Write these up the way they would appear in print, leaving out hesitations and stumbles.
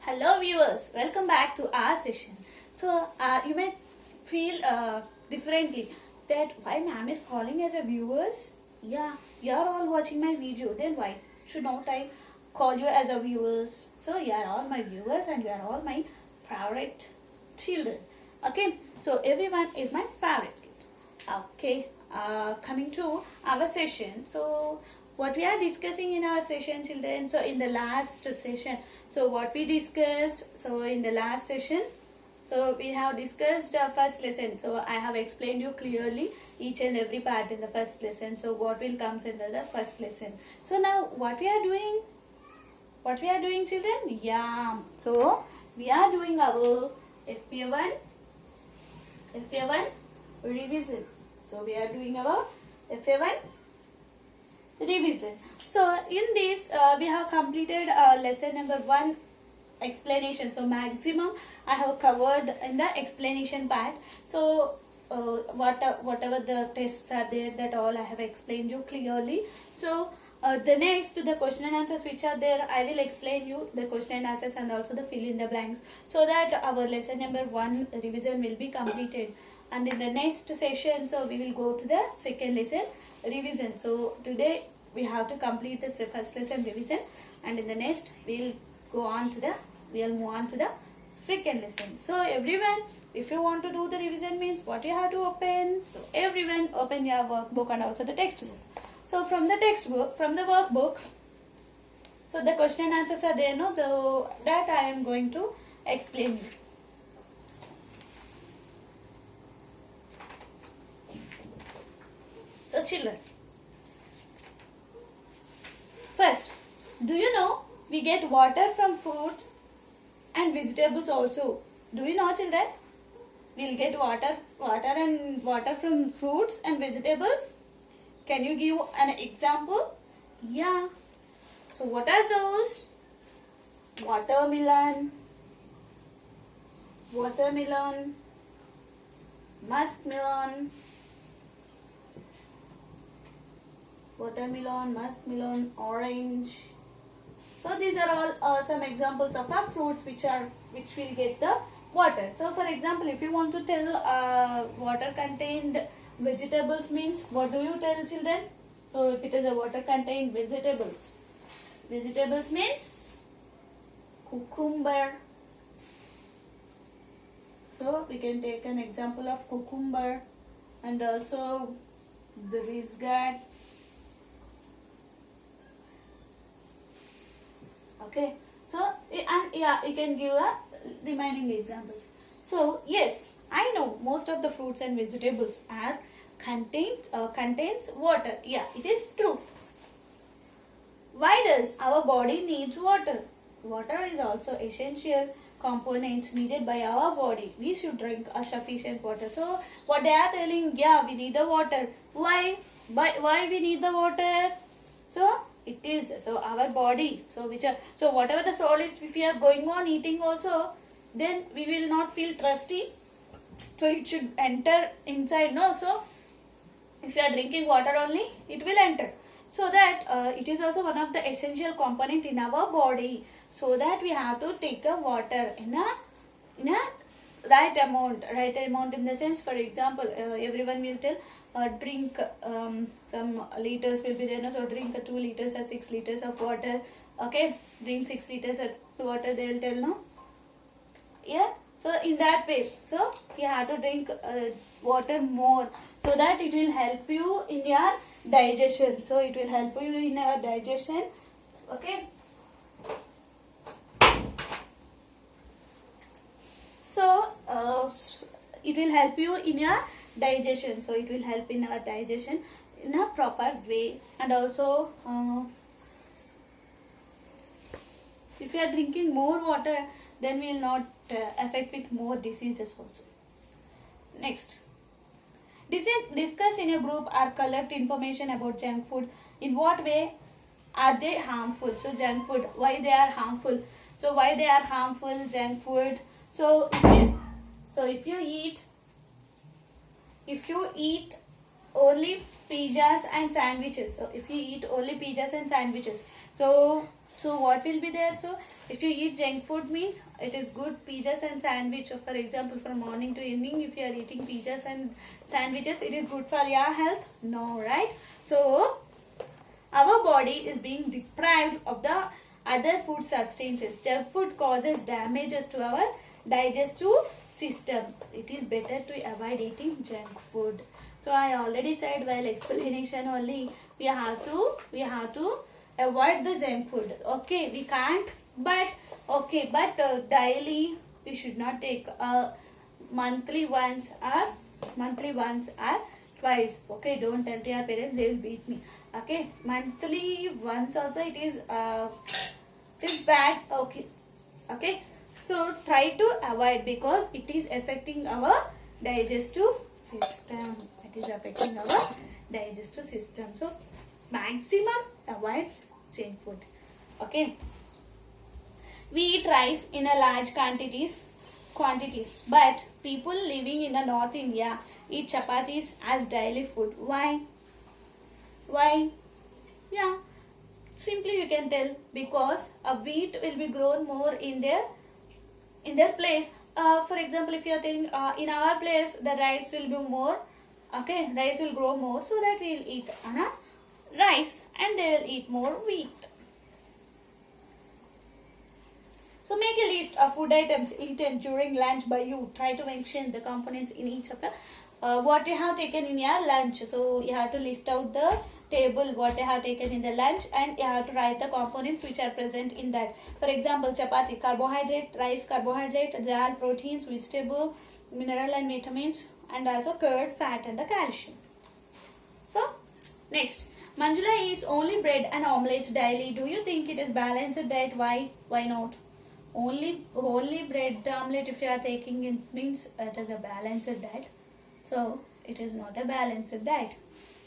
Hello viewers, welcome back to our session. So you may feel differently that why ma'am is calling as a viewers? Yeah, you are all watching my video, then why should not I call you as a viewers? So you are all my viewers and you are all my favorite children. Okay, so everyone is my favorite kid. Okay, coming to our session. So what we are discussing in our session, children, so in the last session, so what we discussed, so in the last session, so we have discussed first lesson. So I have explained you clearly each and every part in the first lesson. So what will comes under the first lesson. So now what we are doing, children? Yeah, so we are doing our FA1 revision. So we are doing our FA1 revision. So in this we have completed lesson number 1 explanation. So maximum I have covered in the explanation part. So whatever the tests are there, that all I have explained you clearly. So the next, the question and answers which are there, I will explain you the question and answers and also the fill in the blanks, so that our lesson number 1 revision will be completed. And in the next session, so we will go to the second lesson revision. So today we have to complete the first lesson revision, and in the next we'll move on to the second lesson. So everyone, if you want to do the revision, means what you have to open. So everyone open your workbook and also the textbook. So from the textbook, from the workbook, so the question and answers are there, no? So that I am going to explain you. So children, first, do you know we get water from fruits and vegetables also? Do you know, children? We'll get water from fruits and vegetables. Can you give an example? Yeah. So what are those? Watermelon, muskmelon, orange. So these are all some examples of our fruits which will get the water. So for example, if you want to tell water contained vegetables means, what do you tell, children? So if it is a water contained vegetables means cucumber. So we can take an example of cucumber, and also the risgat. Okay, so and yeah, you can give a remaining examples. So yes, I know most of the fruits and vegetables are contains water. Yeah, it is true. Why does our body needs water? Water is also essential components needed by our body. We should drink a sufficient water. So what they are telling, yeah, we need the water. Why we need the water? So it is, so our body, so whatever the solids, if we are going on eating also, then we will not feel thirsty. So it should enter inside, no? So if you are drinking water only, it will enter. So that it is also one of the essential component in our body. So that we have to take the water in a right amount in the sense, for example, everyone will tell drink some liters will be there, no? So drink 2 liters or 6 liters of water. Okay, drink 6 liters of water, they will tell, no? Yeah, so in that way, so you have to drink water more, so that it will help you in your digestion. So it will help you in your digestion. Okay, so it will help you in your digestion. So it will help in our digestion in a proper way. And also if you are drinking more water, then we will not affect with more diseases also. Next, discuss in a group or collect information about junk food. In what way are they harmful? So junk food, why they are harmful? So why they are harmful, junk food? So if you eat only pizzas and sandwiches, so So what will be there? So if you eat junk food means it is good pizzas and sandwich. For example, from morning to evening, if you are eating pizzas and sandwiches, it is good for your health? No, right? So our body is being deprived of the other food substances. Junk food causes damages to our digestive system. It is better to avoid eating junk food. So I already said while explanation only, we have to avoid the junk food. Okay, we can't, but okay, but daily we should not take monthly once or twice. Okay, don't tell to your parents, they will beat me. Okay, monthly once also it is bad. Okay, okay, so try to avoid because it is affecting our digestive system. It is affecting our digestive system. So maximum avoid junk food. Okay, we eat rice in a large quantities, but people living in a North India eat chapatis as daily food. Why? Yeah, simply you can tell because a wheat will be grown more in their place. For example, if you are telling in our place the rice will be more. Okay, rice will grow more, so that we will eat rice and they will eat more wheat. So make a list of food items eaten during lunch by you. Try to mention the components in each of the what you have taken in your lunch. So you have to list out the table what you have taken in the lunch and you have to write the components which are present in that. For example, chapati, carbohydrate, rice, carbohydrate, dal, proteins, vegetable, mineral and vitamins, and also curd, fat and the calcium. So next, Manjula eats only bread and omelette daily. Do you think it is balanced diet? Why? Why not? Only bread omelette if you are taking it means it is a balanced diet. So it is not a balanced diet.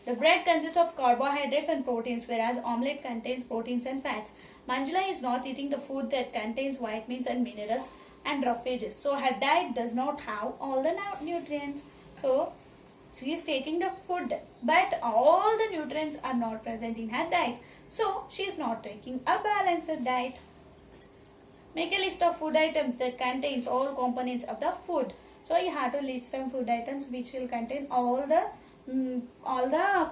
The bread consists of carbohydrates and proteins, whereas omelette contains proteins and fats. Manjula is not eating the food that contains vitamins and minerals and roughages. So her diet does not have all the nutrients. So she is taking the food, but all the nutrients are not present in her diet. So she is not taking a balanced diet. Make a list of food items that contains all components of the food. So you have to list some food items which will contain all the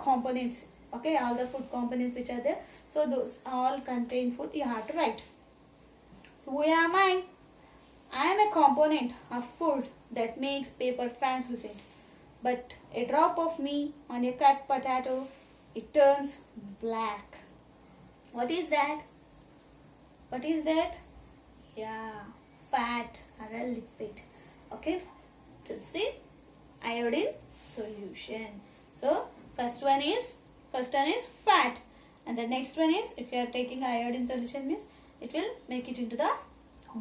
components. Okay, all the food components which are there. So those all contain food. You have to write. Who am I? I am a component of food that makes paper translucent. But a drop of me on a cut potato, it turns black. What is that? What is that? Yeah, fat or a lipid. Okay, so see, iodine solution. So first one is fat, and the next one is, if you are taking iodine solution means it will make it into the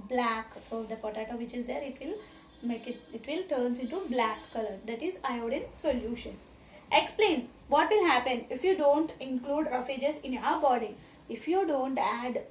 black. So the potato which is there, it will turns into black color. That is iodine solution. Explain what will happen if you don't include roughages in your body. If you don't add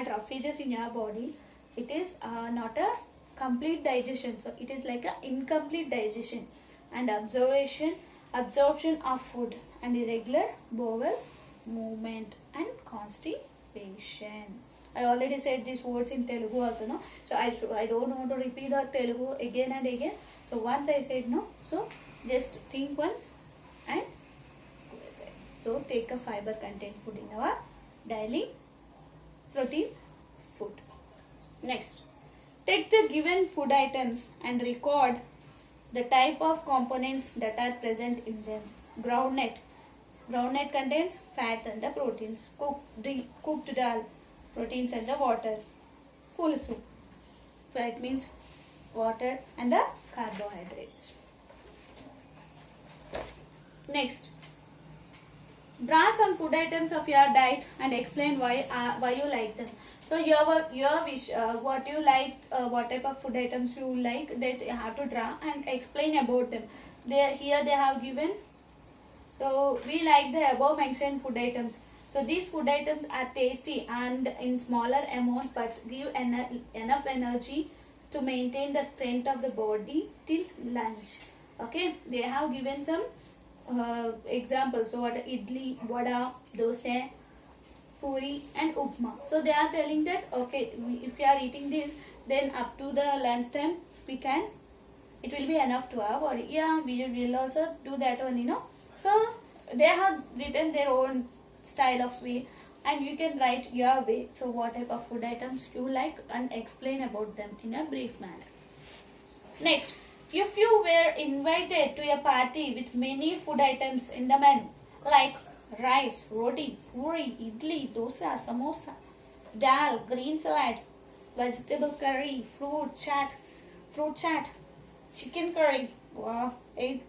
roughages in your body, it is not a complete digestion. So it is like an incomplete digestion and absorption of food and irregular bowel movement and constipation. I already said these words in Telugu also, no? So I don't want to repeat the Telugu again and again. So once I said no, so just think once and go aside. So take a fiber content food in our daily protein food. Next, take the given food items and record the type of components that are present in them. Groundnut contains fat and the proteins. Cooked dal, proteins and the water. Pulusu, that means water and the carbohydrates. Next, draw some food items of your diet and explain why you like them. So your wish, what you like, what type of food items you like, that you have to draw and explain about them. Here they have given. So we like the above mentioned food items. So these food items are tasty and in smaller amount, but give enough energy to maintain the strength of the body till lunch. Okay, they have given some examples. So what idli, vada, dosa, puri and upma. So they are telling that okay, if you are eating this, then up to the lunchtime we can, it will be enough to our body. Yeah, we will also do that only, no? So they have written their own style of way, and you can write your way. So what type of food items you like and explain about them in a brief manner. Next, if you were invited to a party with many food items in the menu, like rice, roti, puri, idli, dosa, samosa, dal, green salad, vegetable curry, fruit chat, chicken curry, wow, egg,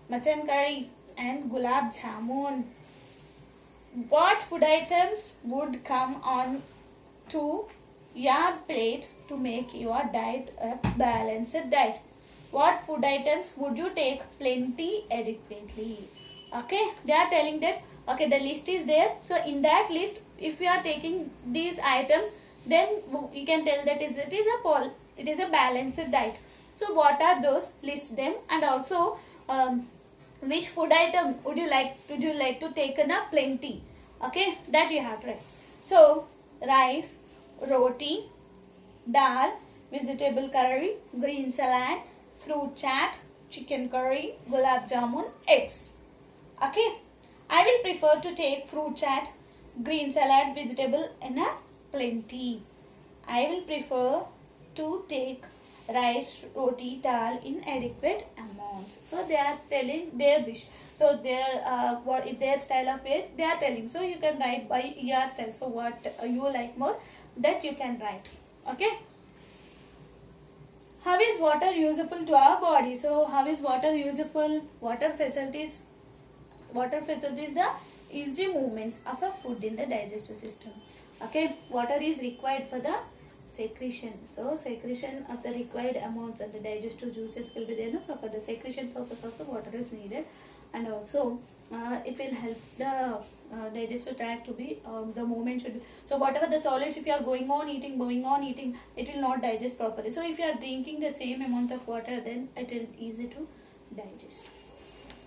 mutton curry, and gulab jamun. What food items would come on to your plate to make your diet a balanced diet? What food items would you take plenty adequately? Okay, they are telling that okay, the list is there. So in that list, if you are taking these items, then you can tell that it is a balanced diet. So what are those? List them, and also which food item would you like to take in a plenty? Okay, that you have to write. So rice, roti, dal, vegetable curry, green salad, fruit chat, chicken curry, gulab jamun, eggs. Okay, I will prefer to take fruit chat, green salad, vegetable in a plenty. I will prefer to take rice, roti, dal in adequate amounts. So they are telling their wish. So their style of it they are telling. So you can write by your style. So what you like more, that you can write. Okay. How is water useful to our body? So how is water useful? Water facilities the easy movements of a food in the digestive system. Okay, water is required for the secretion. So secretion of the required amounts and the digestive juices will be there. No? So for the secretion purpose also water is needed, and also it will help the digestive tract to be the movement should be. So whatever the solids, if you are going on eating, it will not digest properly. So if you are drinking the same amount of water, then it will easy to digest.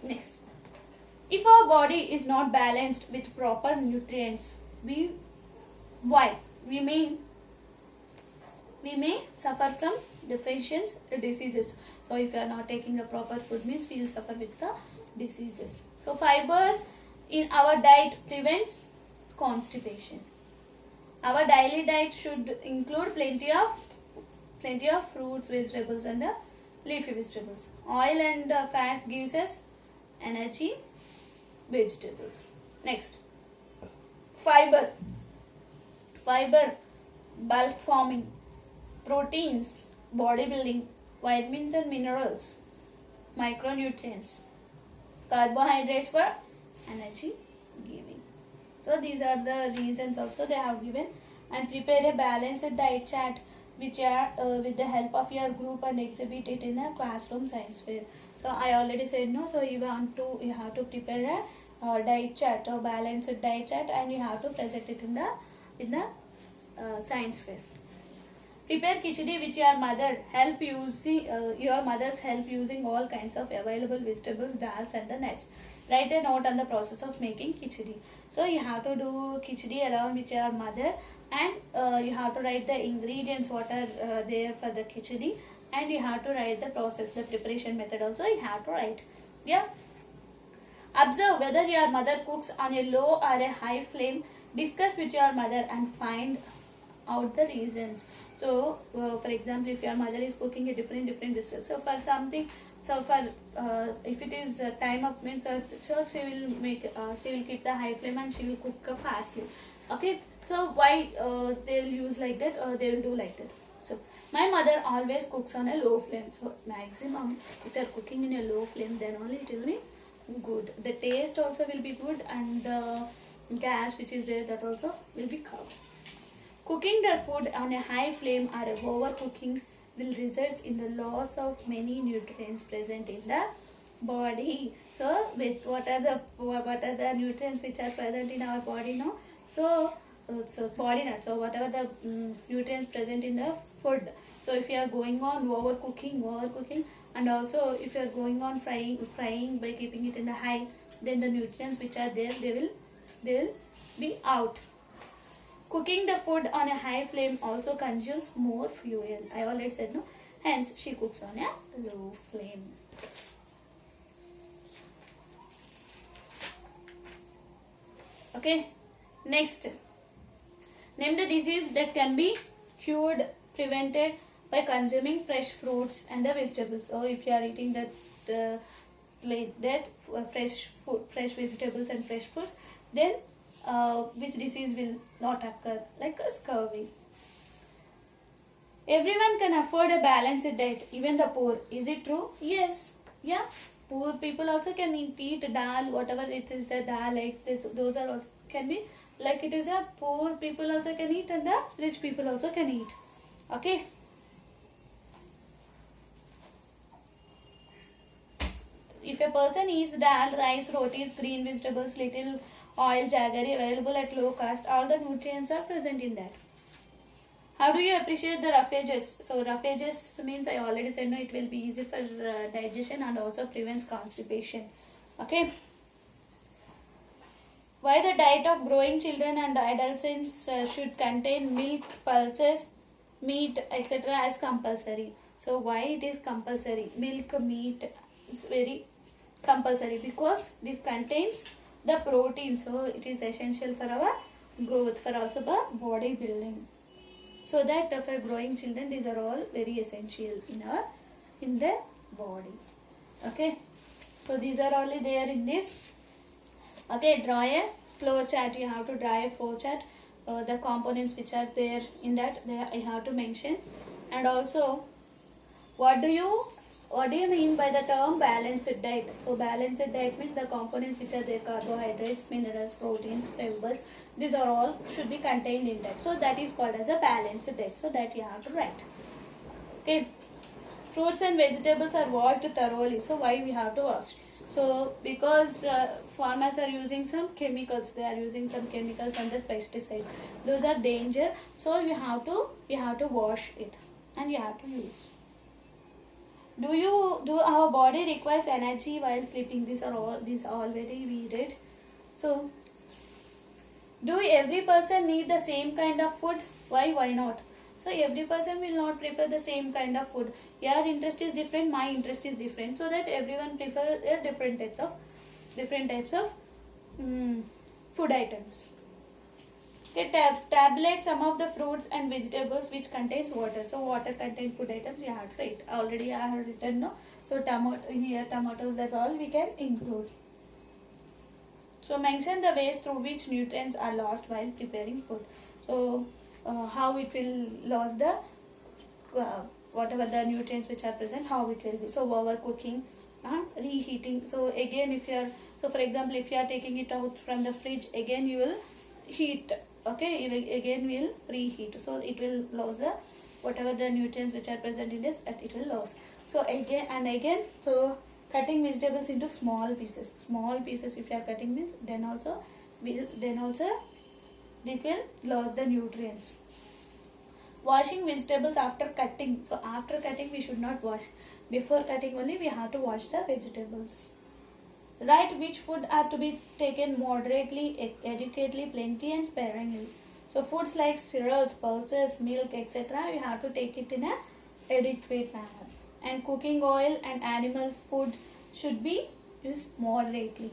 Next, if our body is not balanced with proper nutrients, we may suffer from deficiency diseases. So if you are not taking the proper food, means we will suffer with the diseases. So fibers in our diet prevents constipation. Our daily diet should include plenty of fruits, vegetables, and leafy vegetables. Oil and fats gives us energy. Vegetables. Next, fiber, bulk forming, proteins, bodybuilding, vitamins and minerals, micronutrients, carbohydrates for energy giving. So these are the reasons also they have given. And prepare a balanced diet chart which are with the help of your group and exhibit it in a classroom science fair. So I already said no. So you have to prepare a diet chart or balanced diet chart, and you have to present it in the science fair. Prepare khichdi with your mother's help using all kinds of available vegetables, dals and the nuts. Write a note on the process of making khichdi. So you have to do khichdi along with your mother, and you have to write the ingredients what are there for the khichdi, and you have to write the process, the preparation method also you have to write. Yeah. Observe whether your mother cooks on a low or a high flame. Discuss with your mother and find out the reasons. So for example, if your mother is cooking a different dishes, so for something, if it is time of means so she will keep the high flame and she will cook fastly. Okay, so why they will use like that, or they will do like that. So my mother always cooks on a low flame. So maximum if you are cooking in a low flame, then only it will be good. The taste also will be good, and the gas which is there, that also will be covered. Cooking the food on a high flame or overcooking will result in the loss of many nutrients present in the body. So with what are the nutrients which are present in our body now? So body nuts, so whatever the nutrients present in the food. So if you are going on overcooking, and also if you are going on frying by keeping it in the high, then the nutrients which are there, they will be out. Cooking the food on a high flame also consumes more fuel. I already said no. Hence, she cooks on a low flame. Okay. Next, name the disease that can be cured, prevented by consuming fresh fruits and the vegetables. So, if you are eating fresh food, fresh vegetables and fresh fruits, then which disease will not occur, like a scurvy. Everyone can afford a balanced diet, even the poor. Is it true? Yes. Yeah. Poor people also can eat dal, whatever it is, the dal, eggs, those are all can be, like it is a poor people also can eat and the rich people also can eat. Okay. If a person eats dal, rice, rotis, green vegetables, little oil, jaggery available at low cost, all the nutrients are present in that. How do you appreciate the roughages? So roughages means, I already said no, it will be easy for digestion and also prevents constipation. Okay. Why the diet of growing children and adolescents should contain milk, pulses, meat, etc. as compulsory. So why it is compulsory? Milk, meat is very compulsory because this contains the protein. So it is essential for our growth, for also the body building. So that for growing children, these are all very essential in the body. Okay. So these are only there in this. Okay, draw a flow chart. You have to draw a flow chart. The components which are there in that, I have to mention. And also, what do you mean by the term balanced diet? So balanced diet means the components which are there, carbohydrates, minerals, proteins, fibers, these are all should be contained in that. So that is called as a balanced diet. So that you have to write. Okay. Fruits and vegetables are washed thoroughly. So why we have to wash? So because farmers are using some chemicals, they are using some chemicals and the pesticides. Those are danger. So you have to wash it and you have to use. Do our body requires energy while sleeping? These already we read. So do every person need the same kind of food? Why not? So every person will not prefer the same kind of food. Your interest is different, my interest is different. So that everyone prefer different types of food items. Okay, tabulate some of the fruits and vegetables which contains water. So water contained food items you have to write. Already I have written no. So tomatoes, that's all we can include. So mention the ways through which nutrients are lost while preparing food. So how it will lose the whatever the nutrients which are present, how it will be. So overcooking and reheating. So again, for example, if you are taking it out from the fridge, again you will heat. Okay, again we will reheat. So it will lose the whatever the nutrients which are present in this, it will lose. So again and again, so cutting vegetables into small pieces. Small pieces if you are cutting means, then also it will lose the nutrients. Washing vegetables after cutting. So after cutting we should not wash. Before cutting only we have to wash the vegetables. Write which food are to be taken moderately, adequately, plenty and sparingly. So foods like cereals, pulses, milk, etc. you have to take it in a adequate manner. And cooking oil and animal food should be used moderately.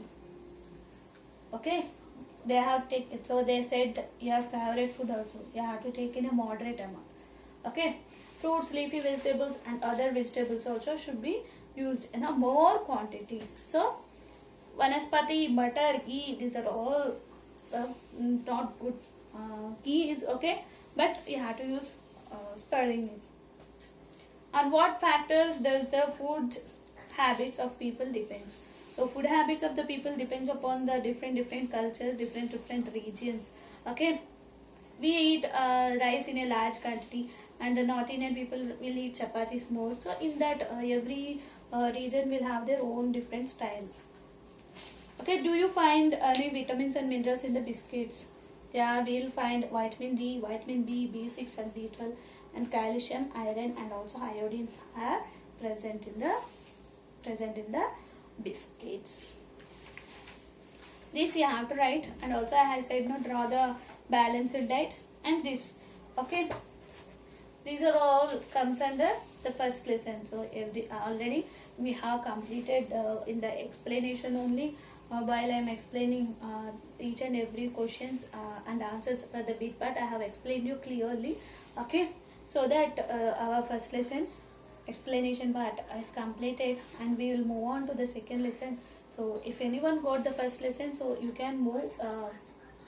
Okay. They have taken, so they said your favorite food also you have to take in a moderate amount. Okay. Fruits, leafy vegetables and other vegetables also should be used in a more quantity. So vanaspati, butter, ghee, these are all not good. Ghee is okay, but you have to use sparingly. On what factors does the food habits of people depends? So food habits of the people depends upon the different cultures, different regions. Okay, we eat rice in a large quantity, and the North Indian people will eat chapatis more. So in that every region will have their own different style. Okay, do you find any vitamins and minerals in the biscuits? Yeah, we will find vitamin D, vitamin B, B6 and B12, and calcium, iron, and also iodine are present in the biscuits. This you have to write, and also I said no, draw the balanced diet. and this. Okay, these are all comes under the first lesson. So already we have completed in the explanation only. While I am explaining each and every questions and answers for the big part, I have explained you clearly. Okay, so that our first lesson explanation part is completed, and we will move on to the second lesson. So if anyone got the first lesson, so you can move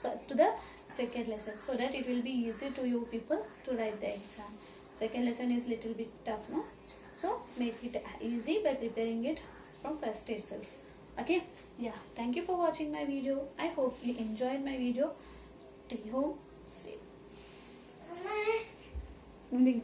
to the second lesson, so that it will be easy to you people to write the exam. Second lesson is little bit tough, no? So make it easy by preparing it from first itself. Okay, yeah, thank you for watching my video. I hope you enjoyed my video. Stay home safe.